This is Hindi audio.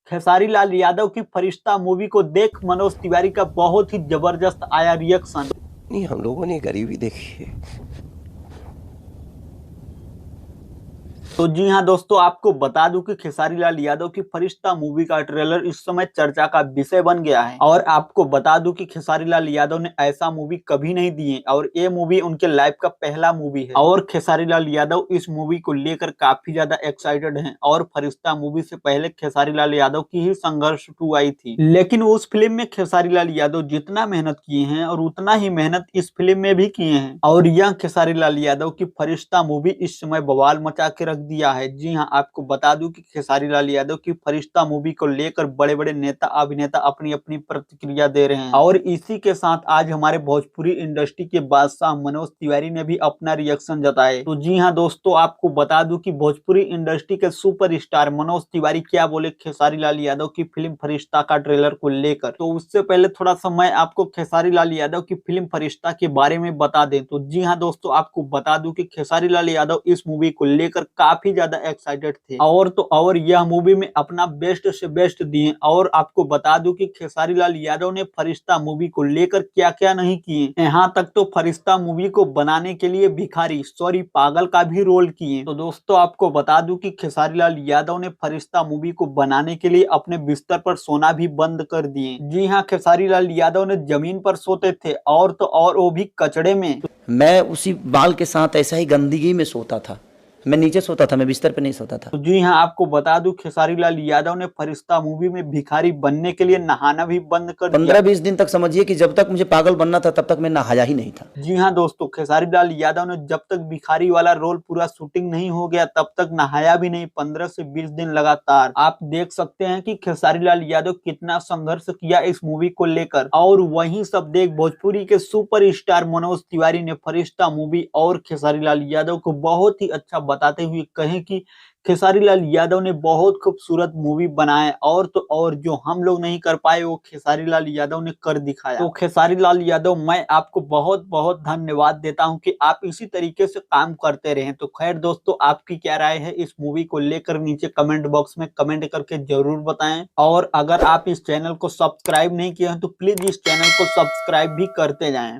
खेसारी लाल यादव की फरिश्ता मूवी को देख मनोज तिवारी का बहुत ही जबरदस्त आया रिएक्शन। नहीं, हम लोगों ने गरीबी देखी है। तो जी हाँ दोस्तों, आपको बता दूं कि खेसारी लाल यादव की फरिश्ता मूवी का ट्रेलर इस समय चर्चा का विषय बन गया है। और आपको बता दूं कि खेसारी लाल यादव ने ऐसा मूवी कभी नहीं दिए और ये मूवी उनके लाइफ का पहला मूवी है। और खेसारी लाल यादव इस मूवी को लेकर काफी ज्यादा एक्साइटेड हैं। और फरिश्ता मूवी से पहले खेसारी लाल यादव की ही संघर्ष 2 आई थी, लेकिन उस फिल्म में खेसारी लाल यादव जितना मेहनत किए हैं और उतना ही मेहनत इस फिल्म में भी किए हैं। और यह खेसारी लाल यादव की फरिश्ता मूवी इस समय बवाल मचा के रख दिया है। जी हां, आपको बता दूं कि खेसारी लाल यादव की फरिश्ता मूवी को लेकर बड़े बड़े नेता अभिनेता अपनी अपनी प्रतिक्रिया दे रहे हैं। और इसी के साथ आज हमारे भोजपुरी इंडस्ट्री के बादशाह मनोज तिवारी ने भी अपना रिएक्शन जताए। तो जी हां दोस्तों, आपको बता दूं कि भोजपुरी इंडस्ट्री के सुपरस्टार मनोज तिवारी क्या बोले खेसारी लाल यादव की फिल्म फरिश्ता का ट्रेलर को लेकर। तो उससे पहले थोड़ा सा मैं आपको खेसारी लाल यादव की फिल्म फरिश्ता के बारे में बता दें। तो जी हाँ दोस्तों, आपको बता दूं कि खेसारी लाल यादव इस मूवी को लेकर काफी ज्यादा एक्साइटेड थे और तो और यह मूवी में अपना बेस्ट से बेस्ट दिए। और आपको बता दूं कि खेसारी लाल यादव ने फरिश्ता मूवी को लेकर क्या क्या नहीं किए, यहाँ तक तो फरिश्ता मूवी को बनाने के लिए भिखारी पागल का भी रोल किए। तो दोस्तों, आपको बता दूं कि खेसारी लाल यादव ने फरिश्ता मूवी को बनाने के लिए अपने बिस्तर पर सोना भी बंद कर दिए। जी हाँ, खेसारी लाल यादव ने जमीन पर सोते थे और तो और वो भी कचड़े में। मैं उसी बाल के साथ ऐसा ही गंदगी में सोता था। मैं नीचे सोता था, मैं बिस्तर पे नहीं सोता था। तो जी हाँ, आपको बता दूं खेसारी लाल यादव ने फरिश्ता मूवी में भिखारी बनने के लिए नहाना भी बंद कर दिया। 15-20 दिन तक समझिए कि जब तक मुझे पागल बनना था तब तक मैं नहाया ही नहीं था। जी हाँ दोस्तों, खेसारी लाल यादव ने जब तक भिखारी वाला रोल पूरा शूटिंग नहीं हो गया तब तक नहाया भी नहीं, 15 से 20 दिन लगातार। आप देख सकते हैं कि खेसारी लाल यादव कितना संघर्ष किया इस मूवी को लेकर। और वहीं सब देख भोजपुरी के सुपरस्टार मनोज तिवारी ने फरिश्ता मूवी और खेसारी लाल यादव को बहुत ही अच्छा बताते हुए कहे कि खेसारी लाल यादव ने बहुत खूबसूरत मूवी बनाए और तो और जो हम लोग नहीं कर पाए वो खेसारी लाल यादव ने कर दिखाया। तो खेसारी लाल यादव, मैं आपको बहुत बहुत धन्यवाद देता हूं कि आप इसी तरीके से काम करते रहें। तो खैर दोस्तों, आपकी क्या राय है इस मूवी को लेकर नीचे कमेंट बॉक्स में कमेंट करके जरूर बताएं। और अगर आप इस चैनल को सब्सक्राइब नहीं किए हैं तो प्लीज इस चैनल को सब्सक्राइब भी करते जाएं।